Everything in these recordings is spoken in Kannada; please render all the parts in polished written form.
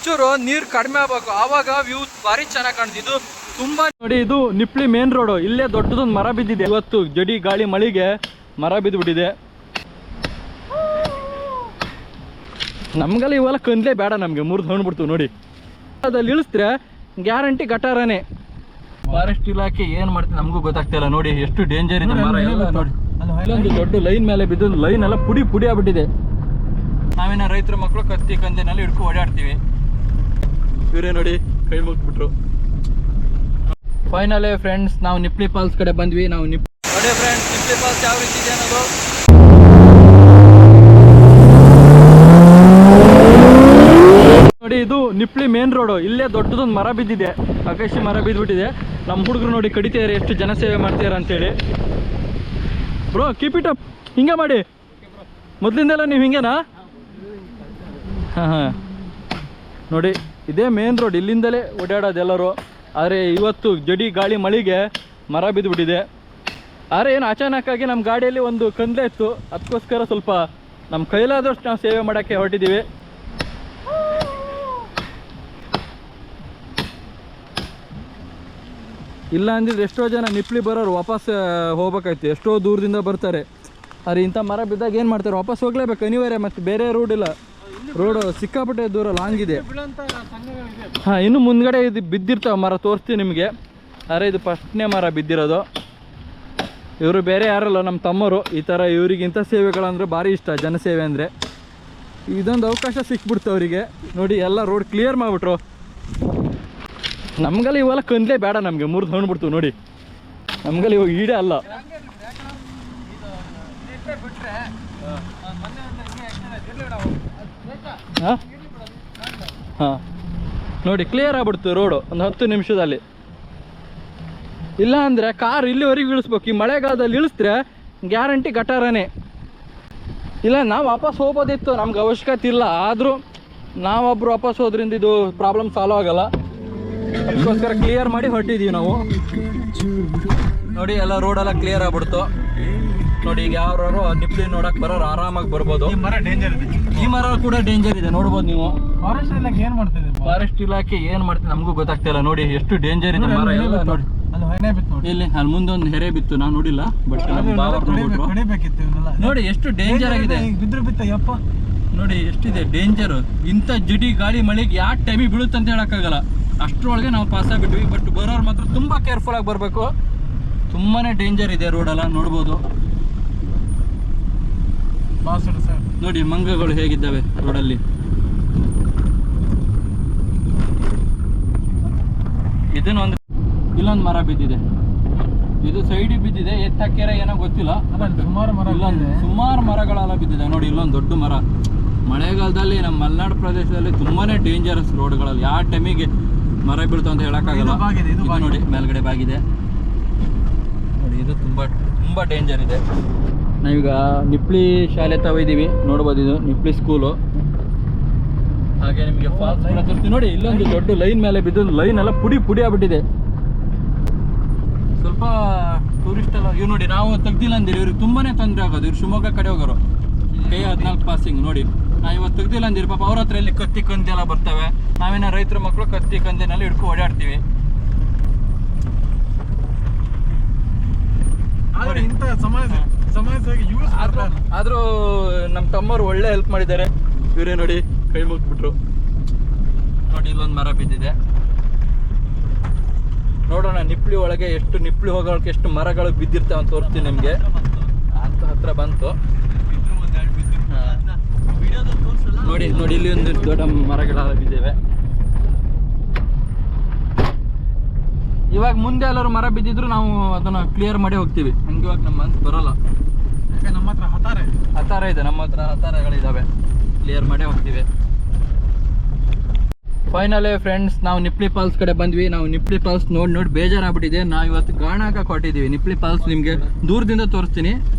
ಒಂಚೂರು ನೀರು ಕಡಿಮೆ ಆಗ್ಬೇಕು, ಆವಾಗ ವ್ಯೂ ಭಾರಿ ಚೆನ್ನಾಗಿ ಕಾಣ್ತಿದ್ದು. ತುಂಬಾ ನೋಡಿ, ಇದು ನಿಪ್ಲಿ ಮೇನ್ ರೋಡು. ಇಲ್ಲೇ ದೊಡ್ಡದೊಂದು ಮರ ಬಿದ್ದಿದೆ. ಇವತ್ತು ಜಡಿ ಗಾಳಿ ಮಳೆಗೆ ಮರ ಬಿದ್ದು ಬಿಟ್ಟಿದೆ. ನಮ್ಗೆಲ್ಲ ಇವೆಲ್ಲ ಕಂದ್ಲೇ ಬೇಡ, ನಮಗೆ ಮುರಿದು ಹೊಂಡ್ಬಿಡ್ತು ನೋಡಿ. ಅದಲ್ಲಿ ಇಳಿಸಿದ್ರೆ ಗ್ಯಾರಂಟಿ ಗಟಾರನೇ. ಫಾರೆಸ್ಟ್ ಇಲಾಖೆ ಏನ್ ಮಾಡ್ತೀವಿ ನಮಗೂ ಗೊತ್ತಾಗ್ತಿಲ್ಲ. ನೋಡಿ ಎಷ್ಟು ಡೇಂಜರ್ ಇದೆ ಮರ ಎಲ್ಲ. ನೋಡಿ ಅಲ್ಲೊಂದು ದೊಡ್ಡ ಲೈನ್ ಮೇಲೆ ಬಿದ್ದು ಲೈನ್ ಎಲ್ಲ ಪುಡಿ ಪುಡಿ ಆಗ್ಬಿಟ್ಟಿದೆ. ನಾವೇನ ರೈತರ ಮಕ್ಕಳು ಕತ್ತಿ ಕಂದಿನಲ್ಲಿ ಹಿಡ್ಕೊ ಓಡಾಡ್ತೀವಿ. ಇವರೇ ನೋಡಿ ಕೈ ಮುಗ್ಬಿಟ್ರು. ಫೈನಲಿ ಫ್ರೆಂಡ್ಸ್, ನಾವು ನಿಪ್ಲಿ ಫಾಲ್ಸ್ ಕಡೆ ಬಂದ್ವಿ. ನಾವು ನೋಡಿ ಫ್ರೆಂಡ್ಸ್, ನಿಪ್ಲಿ ಫಾಲ್ಸ್ ಯಾವ ರೀತಿ ಇದೆ ಅನ್ನೋದು. ನೋಡಿ, ಇದು ನಿಪ್ಲಿ ಮೇನ್ ರೋಡು. ಇಲ್ಲೇ ದೊಡ್ಡದೊಂದು ಮರ ಬಿದ್ದಿದೆ, ಅಕೇಶಿ ಮರ ಬಿದ್ದುಬಿಟ್ಟಿದೆ. ನಮ್ಮ ಹುಡುಗರು ನೋಡಿ ಕಡಿತಾರೆ, ಎಷ್ಟು ಜನ ಸೇವೆ ಮಾಡ್ತೀರ ಅಂತೇಳಿ. ಬ್ರೋ ಕೀಪ್ ಇಟ್ ಅಪ್, ಹಿಂಗೆ ಮಾಡಿ. ಮೊದಲಿಂದೆಲ್ಲ ನೀವು ಹಿಂಗೇನಾ? ಹಾಂ ನೋಡಿ, ಇದೇ ಮೇನ್ ರೋಡ್, ಇಲ್ಲಿಂದಲೇ ಓಡಾಡೋದು ಎಲ್ಲರೂ. ಆದರೆ ಇವತ್ತು ಜಡಿ ಗಾಳಿ ಮಳೆಗೆ ಮರ ಬಿದ್ದುಬಿಟ್ಟಿದೆ. ಆದರೆ ಏನು ಅಚಾನಕ್ಕಾಗಿ ನಮ್ಮ ಗಾಡಿಯಲ್ಲಿ ಒಂದು ಕಂದ್ಲೆ ಇತ್ತು, ಅದಕ್ಕೋಸ್ಕರ ಸ್ವಲ್ಪ ನಮ್ಮ ಕೈಲಾದಷ್ಟು ನಾವು ಸೇವೆ ಮಾಡೋಕ್ಕೆ ಹೊರಟಿದ್ದೀವಿ. ಇಲ್ಲ ಅಂದಿದ್ರೆ ಎಷ್ಟೋ ಜನ ನಿಪ್ಲಿ ಬರೋರು ವಾಪಸ್ ಹೋಗ್ಬೇಕಾಯ್ತು, ಎಷ್ಟೋ ದೂರದಿಂದ ಬರ್ತಾರೆ. ಆದರೆ ಇಂಥ ಮರ ಬಿದ್ದಾಗ ಏನು ಮಾಡ್ತಾರೆ, ವಾಪಸ್ ಹೋಗ್ಲೇಬೇಕು ಅನಿವಾರ್ಯ. ಮತ್ತು ಬೇರೆ ರೋಡ್ ಇಲ್ಲ, ರೋಡು ಸಿಕ್ಕಾಪಟ್ಟೆ ದೂರ ಲಾಂಗ್ ಇದೆ. ಹಾಂ, ಇನ್ನು ಮುಂದ್ಗಡೆ ಇದು ಬಿದ್ದಿರ್ತಾವೆ ಮರ, ತೋರಿಸ್ತೀವಿ ನಿಮಗೆ. ಆದರೆ ಇದು ಫಸ್ಟ್ನೇ ಮರ ಬಿದ್ದಿರೋದು. ಇವರು ಬೇರೆ ಯಾರಲ್ಲ, ನಮ್ಮ ತಮ್ಮರು. ಈ ಥರ ಇವರಿಗಿಂತ ಸೇವೆಗಳಂದ್ರೆ ಭಾರಿ ಇಷ್ಟ, ಜನಸೇವೆ ಅಂದರೆ. ಇದೊಂದು ಅವಕಾಶ ಸಿಕ್ಬಿಡ್ತು ಅವರಿಗೆ. ನೋಡಿ ಎಲ್ಲ ರೋಡ್ ಕ್ಲಿಯರ್ ಮಾಡಿಬಿಟ್ರು. ನಮಗೆಲ್ಲ ಇವೆಲ್ಲ ಕಂದ್ಲೇ ಬೇಡ, ನಮಗೆ ಮುರಿದು ಹೊಂಡ್ಬಿಡ್ತು ನೋಡಿ. ನಮಗೆಲ್ಲ ಇವಾಗ ಈಡೇ ಅಲ್ಲ. ಹಾಂ ಹಾಂ ನೋಡಿ, ಕ್ಲಿಯರ್ ಆಗ್ಬಿಡ್ತು ರೋಡು ಒಂದು 10 ನಿಮಿಷದಲ್ಲಿ. ಇಲ್ಲ ಅಂದರೆ ಕಾರ್ ಇಲ್ಲಿವರೆಗೂ ಇಳಿಸ್ಬೇಕು. ಈ ಮಳೆಗಾಲದಲ್ಲಿ ಇಳಿಸಿದ್ರೆ ಗ್ಯಾರಂಟಿ ಗಟಾರನೇ. ಇಲ್ಲ ನಾವು ವಾಪಸ್ ಹೋಗ್ಬೋದಿತ್ತು, ನಮ್ಗೆ ಅವಶ್ಯಕತೆ ಇಲ್ಲ. ಆದರೂ ನಾವೊಬ್ಬರು ವಾಪಸ್ ಹೋದ್ರಿಂದ ಇದು ಪ್ರಾಬ್ಲಮ್ ಸಾಲ್ವ್ ಆಗೋಲ್ಲ. ಅದಕ್ಕೋಸ್ಕರ ಕ್ಲಿಯರ್ ಮಾಡಿ ಹೊರಟಿದ್ದೀವಿ ನಾವು. ನೋಡಿ ಎಲ್ಲ ರೋಡೆಲ್ಲ ಕ್ಲಿಯರ್ ಆಗ್ಬಿಡ್ತು ನೋಡಿ. ಈಗ ಯಾರು ನಿಪ್ಲಿ ನೋಡಕ್ಕೆ ಬರೋರು ಆರಾಮಾಗಿ ಬರ್ಬೋದು. ಈ ಮರ ಡೇಂಜರ್ ಇದೆ, ಈ ಮರ ಕೂಡ ಡೇಂಜರ್ ಇದೆ, ನೋಡ್ಬೋದು ನೀವು. ಫಾರೆಸ್ಟ್ ಇಲಾಖೆ ಏನು ಮಾಡ್ತಿದೆ? ಫಾರೆಸ್ಟ್ ಇಲಾಖೆ ಏನು ಮಾಡ್ತಿದೆ ನಮಗೂ ಗೊತ್ತಾಗ್ತಿಲ್ಲ. ನೋಡಿ ಎಷ್ಟು ಡೇಂಜರ್ ಇದೆ ಮರ ಎಲ್ಲ. ನೋಡಿ ಅಲ್ಲಿ ಹೊನೆ ಬಿತ್ತು ನೋಡಿ, ಇಲ್ಲಿ ಅಲ್ಲಿ ಮುಂದೊಂದು ಹೆರೆ ಬಿತ್ತು, ನಾನು ನೋಡಿಲ್ಲ. ಬಟ್ ಕಡಿಬೇಕಿತ್ತು ಇವನ್ನೆಲ್ಲ. ನೋಡಿ ಎಷ್ಟು ಡೇಂಜರ್ ಆಗಿದೆ. ಬಿದ್ರು ಬಿತ್ತ ಯಪ್ಪ, ನೋಡಿ ಎಷ್ಟಿದೆ ಡೇಂಜರ್. ಇಂಥ ಜಡಿ ಗಾಳಿ ಮಳೆಗೆ ಯಾವ ಟೈಮಿಗೆ ಬೀಳುತ್ತೆ ಅಂತ ಹೇಳೋಕ್ಕಾಗಲ್ಲ. ಅಷ್ಟರೊಳಗೆ ನಾವು ಪಾಸ್ ಆಗಿಬಿಟ್ವಿ. ಬಟ್ ಬರೋರು ಮಾತ್ರ ತುಂಬ ಕೇರ್ಫುಲ್ ಆಗಿ ಬರಬೇಕು. ತುಂಬಾ ಡೇಂಜರ್ ಇದೆ ರೋಡೆಲ್ಲ, ನೋಡ್ಬೋದು. ನೋಡಿ ಮಂಗಗಳು ಹೇಗಿದ್ದಾವೆ ರೋಡಲ್ಲಿ. ಇದನ್ನ ಒಂದು ಇಲ್ಲೊಂದು ಮರ ಬಿದ್ದಿದೆ, ಇದು ಸೈಡಿಗೆ ಬಿದ್ದಿದೆ. ಎತ್ತಕ್ಕೆರೆ ಏನೋ ಗೊತ್ತಿಲ್ಲ. ಸುಮಾರು ಮರಗಳೆಲ್ಲ ಬಿದ್ದಿದೆ ನೋಡಿ. ಇಲ್ಲೊಂದು ದೊಡ್ಡ ಮರ. ಮಳೆಗಾಲದಲ್ಲಿ ನಮ್ಮ ಮಲೆನಾಡು ಪ್ರದೇಶದಲ್ಲಿ ತುಂಬಾನೇ ಡೇಂಜರಸ್ ರೋಡ್ಗಳಲ್ಲಿ. ಯಾವ ಟೈಮಿಗೆ ಮರ ಬೀಳ್ತಾವ ಅಂತ ಹೇಳಕ್ಕಾಗಲ್ಲ. ನೋಡಿ ಮೇಲ್ಗಡೆ ಬಾಗಿದೆ ನೋಡಿ, ಇದು ತುಂಬಾ ಡೇಂಜರ್ ಇದೆ. ನಾವೀಗ ನಿಪ್ಲಿ ಶಾಲೆ ತಗೊಂಡಿದ್ದೀವಿ, ನೋಡ್ಬೋದು. ಇದು ನಿಪ್ಲಿ ಸ್ಕೂಲು. ಹಾಗೆ ನಿಮಗೆ ಫಾಲ್ಸ್ ಕೂಡ ತೋರಿಸ್ತೀವಿ ನೋಡಿ. ಇಲ್ಲೊಂದು ದೊಡ್ಡ ಲೈನ್ ಮೇಲೆ ಬಿದ್ದು ಲೈನ್ ಎಲ್ಲ ಪುಡಿ ಪುಡಿ ಆಗ್ಬಿಟ್ಟಿದೆ. ಸ್ವಲ್ಪ ಟೂರಿಸ್ಟ್ ಎಲ್ಲ ಇವ್ರು ನೋಡಿ, ನಾವು ತೆಗ್ದಿಲ್ಲ ಅಂದಿರಿ, ಇವ್ರಿಗೆ ತುಂಬಾನೇ ತೊಂದರೆ ಆಗೋದು. ಇವ್ರು ಶಿವಮೊಗ್ಗ ಕಡೆ ಹೋಗೋರು, ಕೈ 14 ಪಾಸಿಂಗ್ ನೋಡಿ. ನಾವು ಇವತ್ತು ತೆಗ್ದಿಲ್ಲ ಅಂದಿರಿ, ಪಾಪ ಅವ್ರ ಹತ್ರ ಇಲ್ಲಿ ಕತ್ತಿ ಕಂದಿ ಎಲ್ಲ ಬರ್ತವೆ. ನಾವೇನ ರೈತರ ಮಕ್ಕಳು ಕತ್ತಿ ಕಂದಿನಲ್ಲಿ ಹಿಡ್ಕೊ ಓಡಾಡ್ತೀವಿ. ಆದ್ರೂ ನಮ್ಮ ತಮ್ಮರು ಒಳ್ಳೆ ಹೆಲ್ಪ್ ಮಾಡಿದ್ದಾರೆ. ಇವರೇ ನೋಡಿ ಕೈ ಮುಗ್ಬಿಟ್ರು. ನೋಡಿ ಇಲ್ಲೊಂದು ಮರ ಬಿದ್ದಿದೆ. ನೋಡೋಣ ನಿಪ್ಲಿ ಒಳಗೆ ಎಷ್ಟು ನಿಪ್ಲಿ ಹೋಗೋಕೆ ಎಷ್ಟು ಮರಗಳು ಬಿದ್ದಿರ್ತಾವೆ ಅಂತ ತೋರಿಸ್ತೀನಿ ನಿಮಗೆ. ಅಂತ ಹತ್ರ ಬಂತು ನೋಡಿ. ನೋಡಿ ಇಲ್ಲಿ ಒಂದು ದೊಡ್ಡ ಮರಗಳೆಲ್ಲ ಬಿದ್ದಿವೆ. ಇವಾಗ ಮುಂದೆ ಎಲ್ಲರೂ ಮರ ಬಿದ್ದಿದ್ರು ನಾವು ಅದನ್ನ ಕ್ಲಿಯರ್ ಮಾಡಿ ಹೋಗ್ತೀವಿ. ಹಂಗೆ ಇವಾಗ ನಮ್ಮ ಮನ್ಸು ಬರೋಲ್ಲ, ಯಾಕೆ ನಮ್ಮ ಹತ್ರ ಹತಾರ ಇದೆ. ನಮ್ಮ ಹತ್ರ ಹತಾರಗಳಿದ್ದಾವೆ, ಕ್ಲಿಯರ್ ಮಾಡೇ ಹೋಗ್ತೀವಿ. ಫೈನಲಿ ಫ್ರೆಂಡ್ಸ್, ನಾವು ನಿಪ್ಲಿ ಫಾಲ್ಸ್ ಕಡೆ ಬಂದ್ವಿ. ನಾವು ನಿಪ್ಲಿ ಫಾಲ್ಸ್ ನೋಡಿ ಬೇಜಾರಾಗ್ಬಿಟ್ಟಿದೆ. ನಾವು ಇವತ್ತು ಗಾಣ ಹಾಕಕ್ಕೆ ಹೊಟ್ಟಿದ್ದೀವಿ. ನಿಪ್ಲಿ ಫಾಲ್ಸ್ ನಿಮಗೆ ದೂರದಿಂದ ತೋರಿಸ್ತೀನಿ,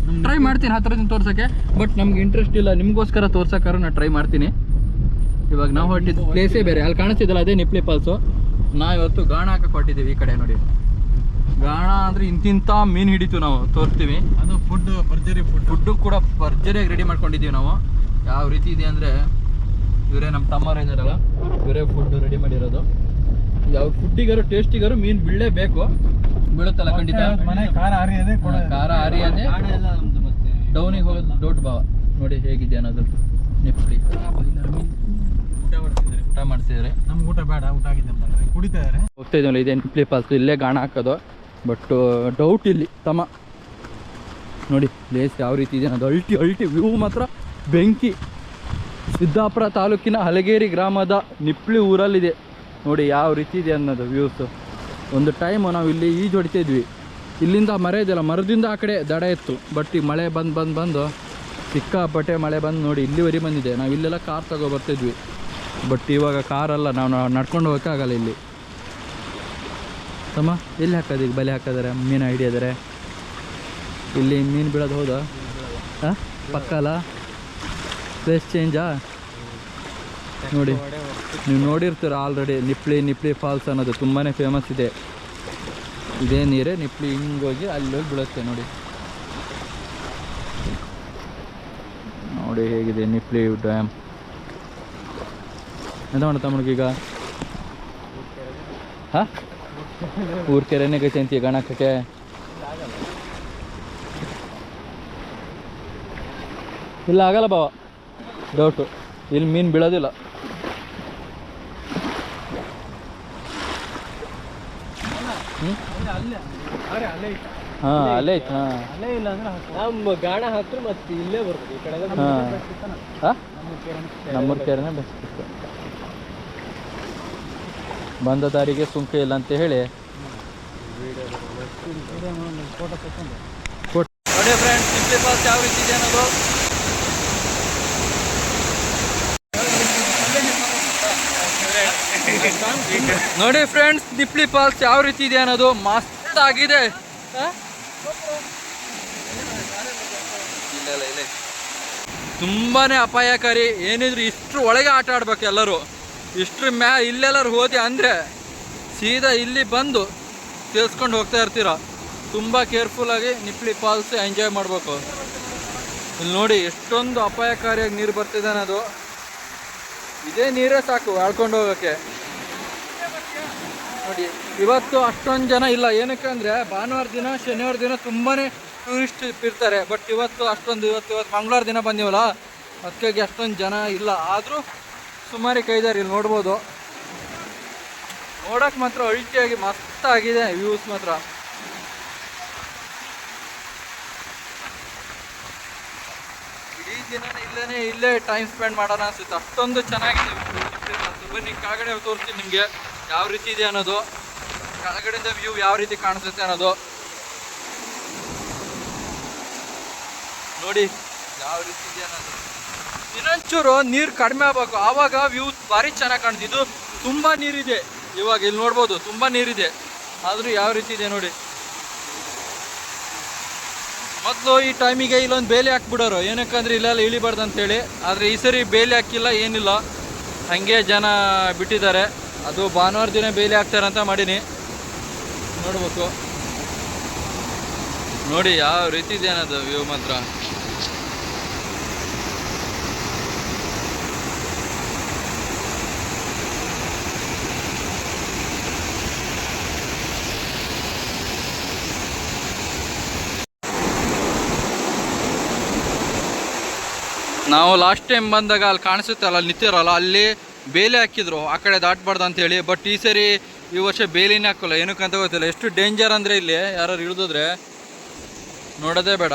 ಟ್ರೈ ಮಾಡ್ತೀನಿ ಹತ್ರದಿಂದ ತೋರ್ಸೋಕ್ಕೆ. ಬಟ್ ನಮ್ಗೆ ಇಂಟ್ರೆಸ್ಟ್ ಇಲ್ಲ, ನಿಮಗೋಸ್ಕರ ತೋರ್ಸೋಕ್ಕಾರು ನಾನು ಟ್ರೈ ಮಾಡ್ತೀನಿ. ಇವಾಗ ನಾವು ಹೊಟ್ಟಿದ್ದು ಪ್ಲೇಸೇ ಬೇರೆ. ಅಲ್ಲಿ ಕಾಣಿಸ್ತಿದ್ದಲ್ಲ, ಅದೇ ನಿಪ್ಲಿ ಫಾಲ್ಸು. ನಾವು ಇವತ್ತು ಗಾಣ ಹಾಕಕ್ಕೆ ಹೊಟ್ಟಿದ್ದೀವಿ. ಈ ಕಡೆ ನೋಡಿ, ಗಾಣ ಅಂದರೆ ಇಂತಿಂಥ ಮೀನು ಹಿಡಿತು ನಾವು ತೋರಿಸ್ತೀವಿ. ಅದು ಫುಡ್ಡು ಕೂಡ ಭರ್ಜರಿಯಾಗಿ ರೆಡಿ ಮಾಡ್ಕೊಂಡಿದ್ದೀವಿ ನಾವು. ಯಾವ ರೀತಿ ಇದೆ ಅಂದರೆ ಇವರೇ ನಮ್ಮ ತಮ್ಮರ ಇದ್ದಾರಲ್ಲ, ಇವರೇ ಫುಡ್ ರೆಡಿ ಮಾಡಿರೋದು. ಯಾವ ಫುಡ್ಡಿಗಾರು ಟೇಸ್ಟಿಗಾರು ಮೀನು ಬೀಳಲೇಬೇಕು. ಬೀಳುತ್ತಲ್ಲ ಖಂಡಿತ. ಮನೆ ಖಾರ ಹರಿಯದೆ ಖಾರ ಹರಿಯದೆ ಡೌನಿಗೆ ಹೋಗೋದು ಡೌಟ್ ಭಾವ. ನೋಡಿ ಹೇಗಿದೆ ಅನ್ನೋದು ನಿಪ್ಪಳಿ. ಊಟ ಮಾಡ್ತಿದ್ದಾರೆ. ನಮ್ಗೆ ಊಟ ಬೇಡ, ಊಟ ಆಗಿದೆ ಅಂತಂದ್ರೆ ಕುಡಿತಾ ಇದಾರೆ. ಹೋಗ್ತಾ ಇದೀವಲ್ಲ, ಇದೇ ನಿಪ್ಪಳಿ ಫಾಲ್ಸ್. ಇಲ್ಲೇ ಗಾಣ ಹಾಕೋದು. ಬಟ್ ಡೌಟ್ ಇಲ್ಲಿ ತಮ್ಮ ನೋಡಿ ಪ್ಲೇಸ್ ಯಾವ ರೀತಿ ಇದೆ ಅನ್ನೋದು. ಅಲ್ಟಿ ವ್ಯೂ ಮಾತ್ರ ಬೆಂಕಿ. ಸಿದ್ದಾಪುರ ತಾಲೂಕಿನ ಹಲಗೇರಿ ಗ್ರಾಮದ ನಿಪ್ಪಳಿ ಊರಲ್ಲಿದೆ ನೋಡಿ ಯಾವ ರೀತಿ ಇದೆ ಅನ್ನೋದು ವ್ಯೂಸು. ಒಂದು ಟೈಮು ನಾವು ಇಲ್ಲಿ ಈಜು ಹೊಡಿತಿದ್ವಿ. ಇಲ್ಲಿಂದ ಮರ ಇದೆಯಲ್ಲ, ಮರದಿಂದ ಆ ಕಡೆ ದಡ ಇತ್ತು. ಬಟ್ ಈ ಮಳೆ ಬಂದು ಸಿಕ್ಕಾಪಟ್ಟೆ ಮಳೆ ಬಂದು ನೋಡಿ ಇಲ್ಲಿವರೆಗೆ ಬಂದಿದೆ. ನಾವು ಇಲ್ಲೆಲ್ಲ ಕಾರ್ ಬರ್ತಿದ್ವಿ. ಬಟ್ ಇವಾಗ ಕಾರಲ್ಲ, ನಾವು ನಡ್ಕೊಂಡು ಹೋಗೋಕ್ಕಾಗಲ್ಲ ಇಲ್ಲಿ. ತಮ್ಮ ಎಲ್ಲಿ ಹಾಕೋದು ಈಗ? ಬಲೆ ಹಾಕಿದಾರೆ, ಮೀನು ಹಿಡಿಯೋದಾರೆ. ಇಲ್ಲಿ ಮೀನು ಬೀಳೋದು ಹೌದಾ? ಹಾಂ, ಪಕ್ಕ ಅಲ್ಲ, ಪ್ಲೇಸ್ ಚೇಂಜಾ ನೋಡಿ. ನೀವು ನೋಡಿರ್ತೀರ ಆಲ್ರೆಡಿ ನಿಪ್ಪಳಿ ಫಾಲ್ಸ್ ಅನ್ನೋದು ತುಂಬಾ ಫೇಮಸ್ ಇದೆ. ಇದೇ ನೀರೇ ನಿಪ್ಪಳಿ ಹಿಂಗೋಗಿ ಅಲ್ಲಿ ಹೋಗಿ ಬೀಳುತ್ತೆ ನೋಡಿ. ನೋಡಿ ಹೇಗಿದೆ ನಿಪ್ಪಳಿ ಡ್ಯಾಮ್. ಎಂತ ಮಾಡ ತಮ್ಮನಿಗೀಗ? ಹಾಂ, ಊರ್ ಕೆರೆನೇ ಕೈತೆ ಅಂತೀಯ ಗಣಕಕ್ಕೆ? ಇಲ್ಲ ಆಗಲ್ಲ ಬಾವ, ಡೌಟು. ಇಲ್ಲಿ ಮೀನು ಬೀಳೋದಿಲ್ಲ. ಹಾಂ, ಅಲ್ಲೇ ಐತೆ. ಹಾಂ, ಅಲ್ಲೇ ಇಲ್ಲ ಅಂದ್ರೆ ನಮ್ಮ ಗಾಣ ಹಾಕ್ರೆ ಮತ್ತೆ ಇಲ್ಲೇ ಬರ್ತದೆ ಈ ಕಡೆ. ಹಾಂ, ನಮ್ಮೂರ ಕೆರೆನೇ ಬೆಸ್ಟ್. ಬಂದ ದಾರಿಗೆ ಸುಂಕ ಇಲ್ಲ ಅಂತ ಹೇಳಿ ನೋಡಿ ಫ್ರೆಂಡ್ಸ್, ನಿಪ್ಪಳಿ ಫಾಲ್ಸ್ ಯಾವ ರೀತಿ ಇದೆ ಅನ್ನೋದು. ನೋಡಿ ಫ್ರೆಂಡ್ಸ್, ನಿಪ್ಪಳಿ ಫಾಲ್ಸ್ ಯಾವ ರೀತಿ ಇದೆ ಅನ್ನೋದು ಮಸ್ತ್ ಆಗಿದೆ. ತುಂಬಾನೇ ಅಪಾಯಕಾರಿ. ಏನಿದ್ರು ಇಷ್ಟ್ರ ಒಳಗೆ ಆಟ ಆಡ್ಬೇಕು ಎಲ್ಲರೂ. ಇಷ್ಟ್ರ ಇಲ್ಲೆಲ್ಲರೂ ಹೋದೆ ಅಂದರೆ ಸೀದಾ ಇಲ್ಲಿ ಬಂದು ತಿಳ್ಸ್ಕೊಂಡು ಹೋಗ್ತಾ ಇರ್ತೀರ. ತುಂಬ ಕೇರ್ಫುಲ್ಲಾಗಿ ನಿಪ್ಪಳಿ ಫಾಲ್ಸ್ ಎಂಜಾಯ್ ಮಾಡಬೇಕು. ಇಲ್ಲಿ ನೋಡಿ ಎಷ್ಟೊಂದು ಅಪಾಯಕಾರಿಯಾಗಿ ನೀರು ಬರ್ತಿದೆ ಅನ್ನೋದು. ಇದೇ ನೀರೇ ಸಾಕು ಆಳ್ಕೊಂಡು ಹೋಗೋಕ್ಕೆ. ನೋಡಿ ಇವತ್ತು ಅಷ್ಟೊಂದು ಜನ ಇಲ್ಲ. ಏನಕ್ಕೆ ಅಂದರೆ ಭಾನುವಾರ ದಿನ, ಶನಿವಾರ ದಿನ ತುಂಬಾ ಟೂರಿಸ್ಟ್ ಇರ್ತಾರೆ. ಬಟ್ ಇವತ್ತು ಅಷ್ಟೊಂದು ಇವತ್ತು ಮಂಗಳವಾರ ದಿನ ಬಂದೀವಲ್ಲ, ಅದಕ್ಕಾಗಿ ಅಷ್ಟೊಂದು ಜನ ಇಲ್ಲ. ಆದರೂ ಸುಮಾರು ಕೈದಾರೆ. ಇಲ್ಲಿ ನೋಡ್ಬೋದು. ನೋಡೋಕೆ ಮಾತ್ರ ಅಲ್ಟಿಯಾಗಿ ಮಸ್ತಾಗಿದೆ ವ್ಯೂಸ್ ಮಾತ್ರ. ಇಡೀ ದಿನ ಇಲ್ಲೇ ಟೈಮ್ ಸ್ಪೆಂಡ್ ಮಾಡೋಣ ಅನಿಸುತ್ತೆ. ಅಷ್ಟೊಂದು ಚೆನ್ನಾಗಿದೆ. ಬನ್ನಿ ಕೆಳಗಡೆ ತೋರಿಸ್ತೀನಿ ನಿಮಗೆ ಯಾವ ರೀತಿ ಇದೆ ಅನ್ನೋದು. ಕೆಳಗಡೆಯಿಂದ ವ್ಯೂ ಯಾವ ರೀತಿ ಕಾಣಿಸುತ್ತೆ ಅನ್ನೋದು ನೋಡಿ ಯಾವ ರೀತಿ ಇದೆ ಅನ್ನೋದು. ಇನ್ನೊಂಚೂರು ನೀರು ಕಡಿಮೆ ಆಗಬೇಕು, ಆವಾಗ ವ್ಯೂ ಭಾರಿ ಚೆನ್ನಾಗಿ ಕಾಣ್ತಿದ್ದು. ಇದು ತುಂಬ ನೀರಿದೆ ಇವಾಗ. ಇಲ್ಲಿ ನೋಡ್ಬೋದು ತುಂಬ ನೀರಿದೆ. ಆದರೂ ಯಾವ ರೀತಿ ಇದೆ ನೋಡಿ. ಮೊದಲು ಈ ಟೈಮಿಗೆ ಇಲ್ಲೊಂದು ಬೇಲಿ ಹಾಕ್ಬಿಡೋರು. ಏನಕ್ಕಂದ್ರೆ ಇಲ್ಲೆಲ್ಲ ಇಳಿಬಾರ್ದು ಅಂತೇಳಿ. ಆದರೆ ಈ ಸರಿ ಬೇಲಿ ಹಾಕಿಲ್ಲ, ಏನಿಲ್ಲ, ಹಾಗೆ ಜನ ಬಿಟ್ಟಿದ್ದಾರೆ. ಅದು ಭಾನುವಾರ ದಿನ ಬೇಲಿ ಹಾಕ್ತಾರೆ ಅಂತ ಮಾಡೀನಿ. ನೋಡ್ಬೇಕು ನೋಡಿ ಯಾವ ರೀತಿ ಇದೆ ಅನ್ನೋದು ವ್ಯೂ ಮಾತ್ರ. ನಾವು ಲಾಸ್ಟ್ ಟೈಮ್ ಬಂದಾಗ ಅಲ್ಲಿ ಕಾಣಿಸುತ್ತೆ ಅಲ್ಲ, ಅಲ್ಲಿ ನಿಂತಿರಲ್ಲ, ಅಲ್ಲಿ ಬೇಲಿ ಹಾಕಿದ್ರು ಆ ಕಡೆ ದಾಟಬಾರ್ದು ಅಂತೇಳಿ. ಬಟ್ ಈ ಸರಿ ಈ ವರ್ಷ ಬೇಲಿನೇ ಹಾಕೋಲ್ಲ. ಏನಕ್ಕಂತ ಗೊತ್ತಿಲ್ಲ. ಎಷ್ಟು ಡೇಂಜರ್ ಅಂದರೆ ಇಲ್ಲಿ ಯಾರು ಇಳಿದೋದ್ರೆ ನೋಡೋದೇ ಬೇಡ.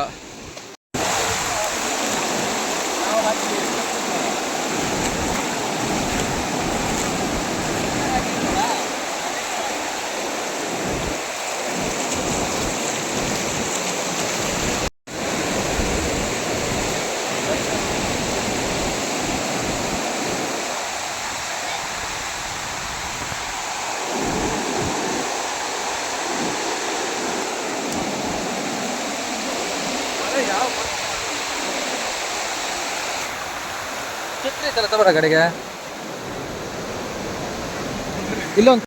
ಛತ್ರಿ ಐತಲ್ಲ ತಬರ ಕಡೆಗೆ. ಇಲ್ಲೊಂದು